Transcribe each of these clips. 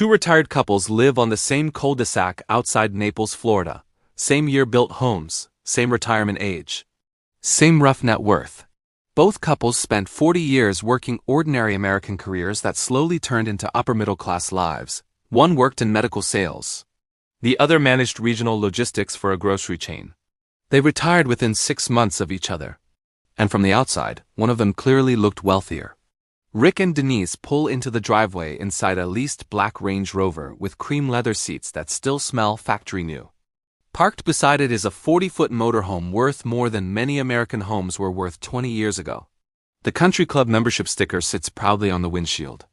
Two retired couples live on the same cul-de-sac outside Naples, Florida. Same year built homes, same retirement age, same rough net worth. Both couples spent 40 years working ordinary American careers that slowly turned into upper-middle-class lives. One worked in medical sales. The other managed regional logistics for a grocery chain. They retired within 6 months of each other. And from the outside, one of them clearly looked wealthier. Rick and Denise pull into the driveway inside a leased black Range Rover with cream leather seats that still smell factory new. Parked beside it is a 40-foot motorhome worth more than many American homes were worth 20 years ago. The country club membership sticker sits proudly on the windshield.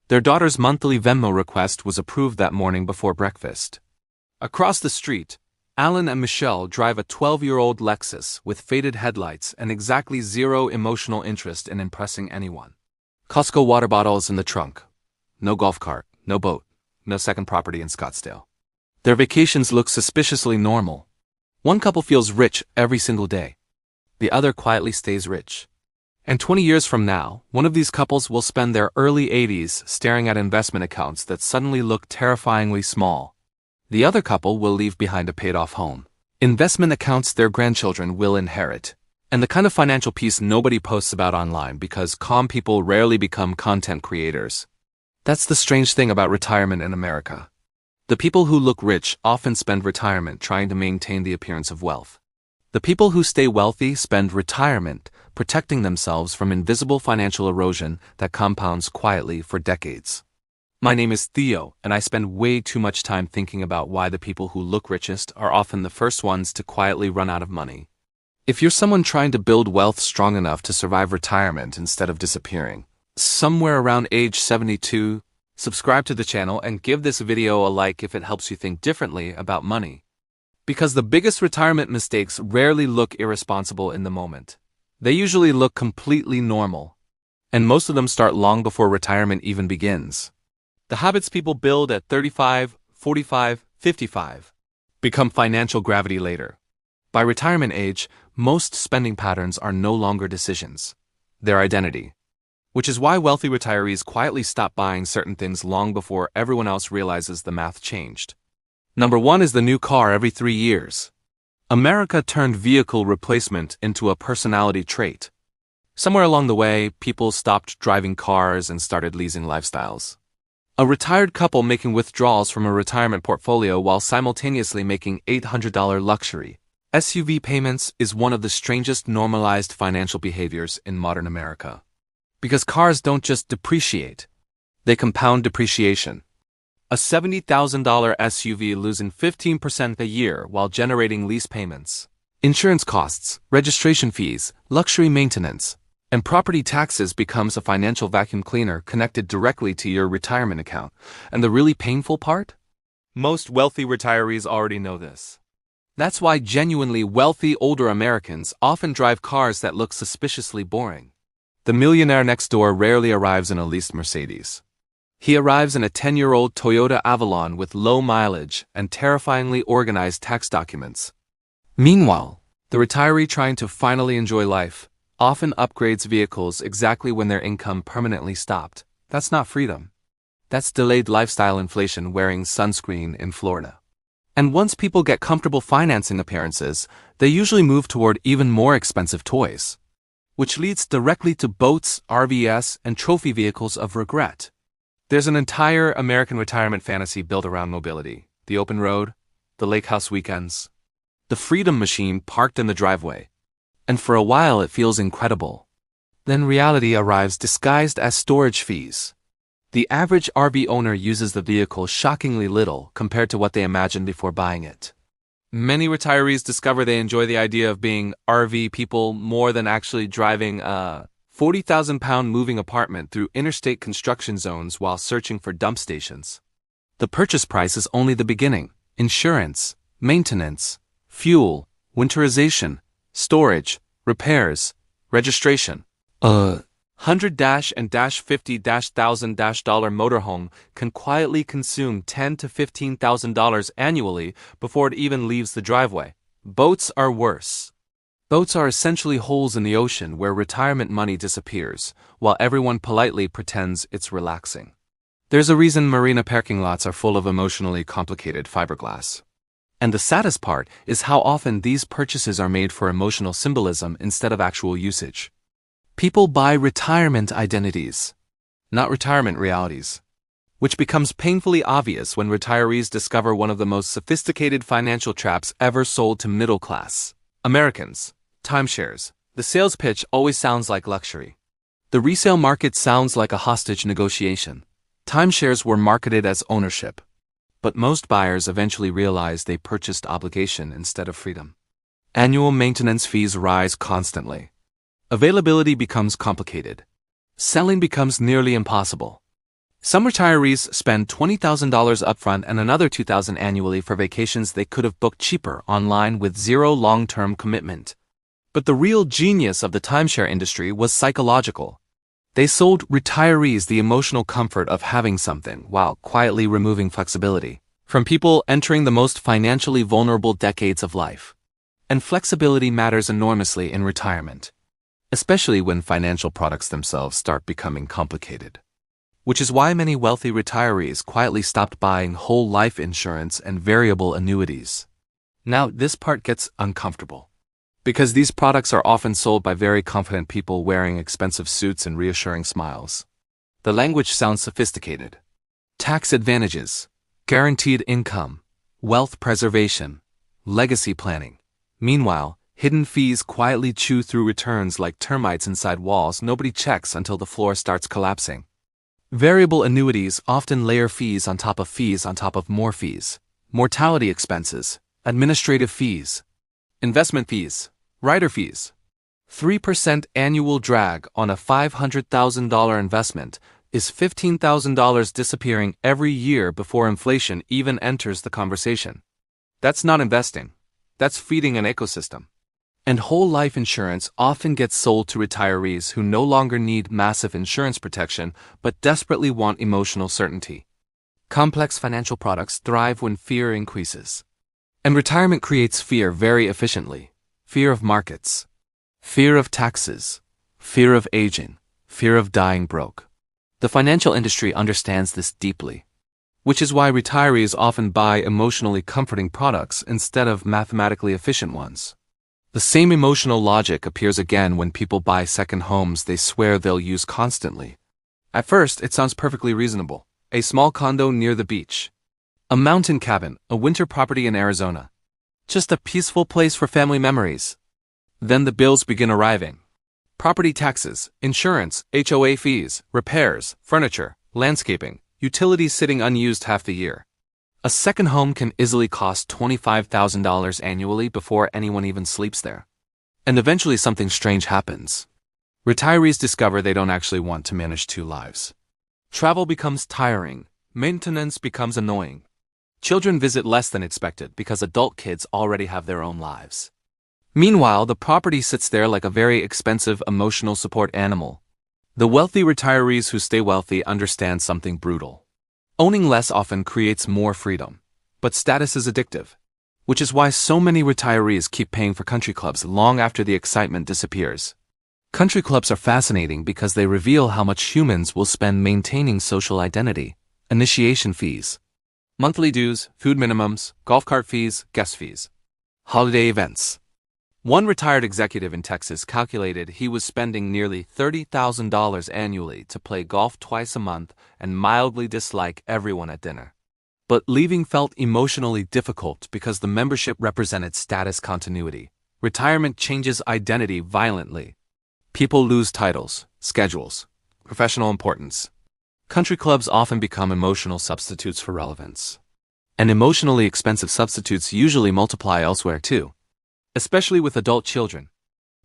Their daughter's monthly Venmo request was approved that morning before breakfast. Across the street, Alan and Michelle drive a 12-year-old Lexus with faded headlights and exactly zero emotional interest in impressing anyone. Costco water bottles in the trunk. No golf cart, no boat, no second property in Scottsdale. Their vacations look suspiciously normal. One couple feels rich every single day. The other quietly stays rich. And 20 years from now, one of these couples will spend their early 80s staring at investment accounts that suddenly look terrifyingly small. The other couple will leave behind a paid-off home, investment accounts their grandchildren will inherit, and the kind of financial peace nobody posts about online because calm people rarely become content creators. That's the strange thing about retirement in America. The people who look rich often spend retirement trying to maintain the appearance of wealth. The people who stay wealthy spend retirement protecting themselves from invisible financial erosion that compounds quietly for decades. My name is Theo, and I spend way too much time thinking about why the people who look richest are often the first ones to quietly run out of money. If you're someone trying to build wealth strong enough to survive retirement instead of disappearing, somewhere around age 72, subscribe to the channel and give this video a like if it helps you think differently about money. Because the biggest retirement mistakes rarely look irresponsible in the moment. They usually look completely normal. And most of them start long before retirement even begins. The habits people build at 35, 45, 55 become financial gravity later. By retirement age, most spending patterns are no longer decisions. They're identity. Which is why wealthy retirees quietly stop buying certain things long before everyone else realizes the math changed. Number 1 is the new car every 3 years. America turned vehicle replacement into a personality trait. Somewhere along the way, people stopped driving cars and started leasing lifestyles. A retired couple making withdrawals from a retirement portfolio while simultaneously making $800 luxury SUV payments is one of the strangest normalized financial behaviors in modern America. Because cars don't just depreciate, they compound depreciation. A $70,000 SUV losing 15% a year while generating lease payments, insurance costs, registration fees, luxury maintenance, and property taxes becomes a financial vacuum cleaner connected directly to your retirement account. And the really painful part? Most wealthy retirees already know this. That's why genuinely wealthy older Americans often drive cars that look suspiciously boring. The millionaire next door rarely arrives in a leased Mercedes. He arrives in a 10-year-old Toyota Avalon with low mileage and terrifyingly organized tax documents. Meanwhile, the retiree trying to finally enjoy life often upgrades vehicles exactly when their income permanently stopped. That's not freedom. That's delayed lifestyle inflation wearing sunscreen in Florida. And once people get comfortable financing appearances, they usually move toward even more expensive toys, which leads directly to boats, RVs, and trophy vehicles of regret. There's an entire American retirement fantasy built around mobility. The open road, the lake house weekends, the freedom machine parked in the driveway. And for a while it feels incredible. Then reality arrives disguised as storage fees. The average RV owner uses the vehicle shockingly little compared to what they imagined before buying it. Many retirees discover they enjoy the idea of being RV people more than actually driving a 40,000-pound moving apartment through interstate construction zones while searching for dump stations. The purchase price is only the beginning. Insurance, maintenance, fuel, winterization, storage, repairs, registration. 100-and-50-$1,000 motorhome can quietly consume $10,000 to $15,000 annually before it even leaves the driveway. Boats are worse. Boats are essentially holes in the ocean where retirement money disappears, while everyone politely pretends it's relaxing. There's a reason marina parking lots are full of emotionally complicated fiberglass. And the saddest part is how often these purchases are made for emotional symbolism instead of actual usage. People buy retirement identities, not retirement realities, which becomes painfully obvious when retirees discover one of the most sophisticated financial traps ever sold to middle-class Americans: timeshares. The sales pitch always sounds like luxury. The resale market sounds like a hostage negotiation. Timeshares were marketed as ownership, but most buyers eventually realize they purchased obligation instead of freedom. Annual maintenance fees rise constantly. Availability becomes complicated. Selling becomes nearly impossible. Some retirees spend $20,000 upfront and another $2,000 annually for vacations they could have booked cheaper online with zero long-term commitment. But the real genius of the timeshare industry was psychological. They sold retirees the emotional comfort of having something while quietly removing flexibility from people entering the most financially vulnerable decades of life. And flexibility matters enormously in retirement, especially when financial products themselves start becoming complicated. Which is why many wealthy retirees quietly stopped buying whole life insurance and variable annuities. Now, this part gets uncomfortable, because these products are often sold by very confident people wearing expensive suits and reassuring smiles. The language sounds sophisticated. Tax advantages, guaranteed income, wealth preservation, legacy planning. Meanwhile, hidden fees quietly chew through returns like termites inside walls nobody checks until the floor starts collapsing. Variable annuities often layer fees on top of more fees, mortality expenses, administrative fees, investment fees, rider fees. 3% annual drag on a $500,000 investment is $15,000 disappearing every year before inflation even enters the conversation. That's not investing. That's feeding an ecosystem. And whole life insurance often gets sold to retirees who no longer need massive insurance protection but desperately want emotional certainty. Complex financial products thrive when fear increases. And retirement creates fear very efficiently. Fear of markets, fear of taxes, fear of aging, fear of dying broke. The financial industry understands this deeply, which is why retirees often buy emotionally comforting products instead of mathematically efficient ones. The same emotional logic appears again when people buy second homes they swear they'll use constantly. At first, it sounds perfectly reasonable. A small condo near the beach, a mountain cabin, a winter property in Arizona. Just a peaceful place for family memories. Then the bills begin arriving. Property taxes, insurance, HOA fees, repairs, furniture, landscaping, utilities sitting unused half the year. A second home can easily cost $25,000 annually before anyone even sleeps there. And eventually something strange happens. Retirees discover they don't actually want to manage two lives. Travel becomes tiring. Maintenance becomes annoying. Children visit less than expected because adult kids already have their own lives. Meanwhile, the property sits there like a very expensive emotional support animal. The wealthy retirees who stay wealthy understand something brutal. Owning less often creates more freedom, but status is addictive, which is why so many retirees keep paying for country clubs long after the excitement disappears. Country clubs are fascinating because they reveal how much humans will spend maintaining social identity. Initiation fees, monthly dues, food minimums, golf cart fees, guest fees, holiday events. One retired executive in Texas calculated he was spending nearly $30,000 annually to play golf twice a month and mildly dislike everyone at dinner. But leaving felt emotionally difficult because the membership represented status continuity. Retirement changes identity violently. People lose titles, schedules, professional importance. Country clubs often become emotional substitutes for relevance. And emotionally expensive substitutes usually multiply elsewhere too, especially with adult children.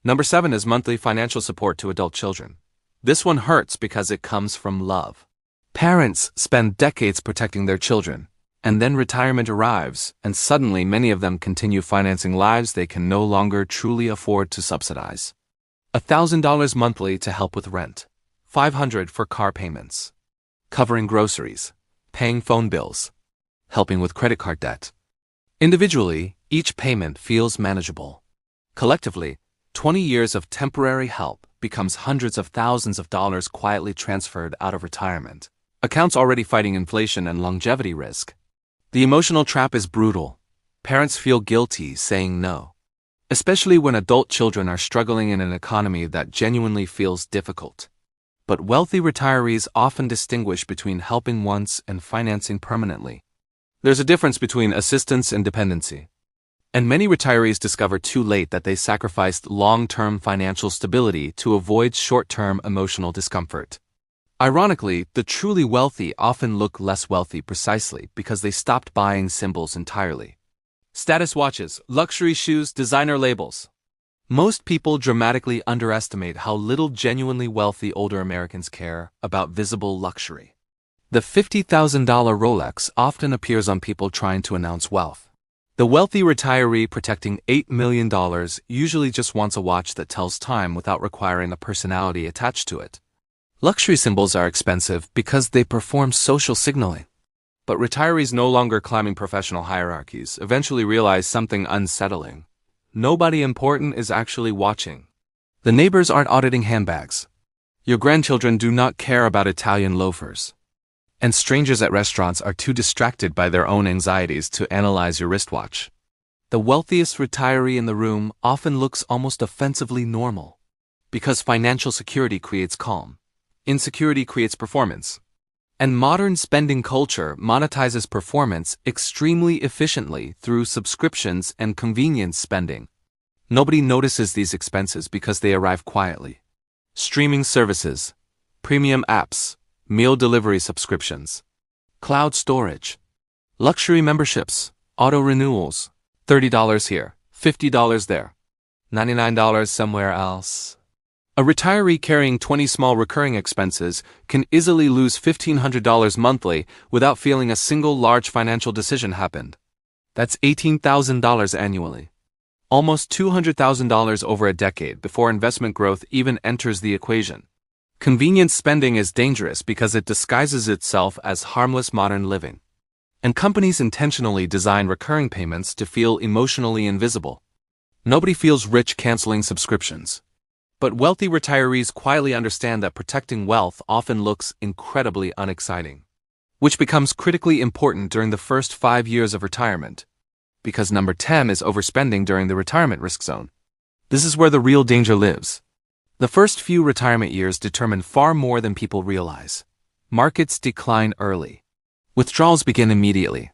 Number 7 is monthly financial support to adult children. This one hurts because it comes from love. Parents spend decades protecting their children, and then retirement arrives, and suddenly many of them continue financing lives they can no longer truly afford to subsidize. $1,000 monthly to help with rent, $500 for car payments, covering groceries, paying phone bills, helping with credit card debt. Individually, each payment feels manageable. Collectively, 20 years of temporary help becomes hundreds of thousands of dollars quietly transferred out of retirement. Accounts already fighting inflation and longevity risk. The emotional trap is brutal. Parents feel guilty saying no, especially when adult children are struggling in an economy that genuinely feels difficult. But wealthy retirees often distinguish between helping once and financing permanently. There's a difference between assistance and dependency. And many retirees discover too late that they sacrificed long-term financial stability to avoid short-term emotional discomfort. Ironically, the truly wealthy often look less wealthy precisely because they stopped buying symbols entirely. Status watches, luxury shoes, designer labels. Most people dramatically underestimate how little genuinely wealthy older Americans care about visible luxury. The $50,000 Rolex often appears on people trying to announce wealth. The wealthy retiree protecting $8 million usually just wants a watch that tells time without requiring a personality attached to it. Luxury symbols are expensive because they perform social signaling. But retirees no longer climbing professional hierarchies eventually realize something unsettling. Nobody important is actually watching. The neighbors aren't auditing handbags. Your grandchildren do not care about Italian loafers. And strangers at restaurants are too distracted by their own anxieties to analyze your wristwatch. The wealthiest retiree in the room often looks almost offensively normal. Because financial security creates calm. Insecurity creates performance. And modern spending culture monetizes performance extremely efficiently through subscriptions and convenience spending. Nobody notices these expenses because they arrive quietly. Streaming services, premium apps, meal delivery subscriptions, cloud storage, luxury memberships, auto renewals, $30 here, $50 there, $99 somewhere else. A retiree carrying 20 small recurring expenses can easily lose $1,500 monthly without feeling a single large financial decision happened. That's $18,000 annually. Almost $200,000 over a decade before investment growth even enters the equation. Convenience spending is dangerous because it disguises itself as harmless modern living. And companies intentionally design recurring payments to feel emotionally invisible. Nobody feels rich canceling subscriptions. But wealthy retirees quietly understand that protecting wealth often looks incredibly unexciting, which becomes critically important during the first 5 years of retirement. Because number 10 is overspending during the retirement risk zone. This is where the real danger lives. The first few retirement years determine far more than people realize. Markets decline early. Withdrawals begin immediately.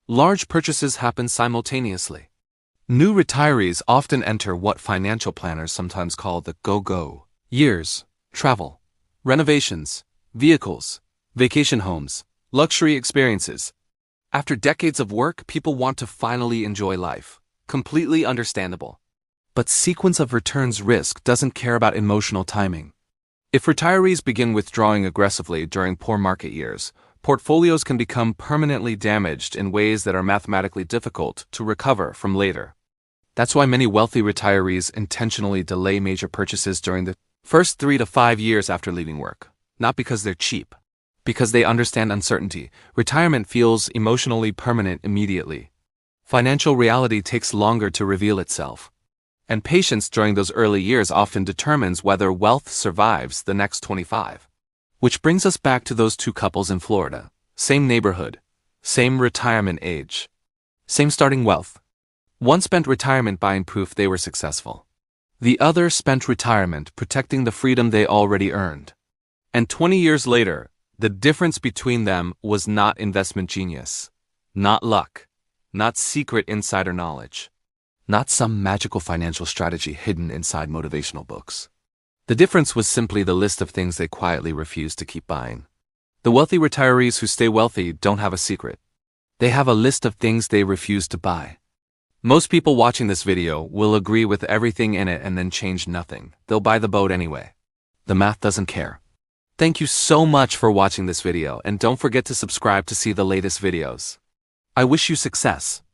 Large purchases happen simultaneously. New retirees often enter what financial planners sometimes call the go-go years: travel, renovations, vehicles, vacation homes, luxury experiences. After decades of work, people want to finally enjoy life. Completely understandable. But sequence of returns risk doesn't care about emotional timing. If retirees begin withdrawing aggressively during poor market years, portfolios can become permanently damaged in ways that are mathematically difficult to recover from later. That's why many wealthy retirees intentionally delay major purchases during the first 3 to 5 years after leaving work. Not because they're cheap. Because they understand uncertainty. Retirement feels emotionally permanent immediately. Financial reality takes longer to reveal itself. And patience during those early years often determines whether wealth survives the next 25. Which brings us back to those two couples in Florida. Same neighborhood. Same retirement age. Same starting wealth. One spent retirement buying proof they were successful. The other spent retirement protecting the freedom they already earned. And 20 years later, the difference between them was not investment genius, not luck, not secret insider knowledge, not some magical financial strategy hidden inside motivational books. The difference was simply the list of things they quietly refused to keep buying. The wealthy retirees who stay wealthy don't have a secret. They have a list of things they refuse to buy. Most people watching this video will agree with everything in it and then change nothing. They'll buy the boat anyway. The math doesn't care. Thank you so much for watching this video, and don't forget to subscribe to see the latest videos. I wish you success.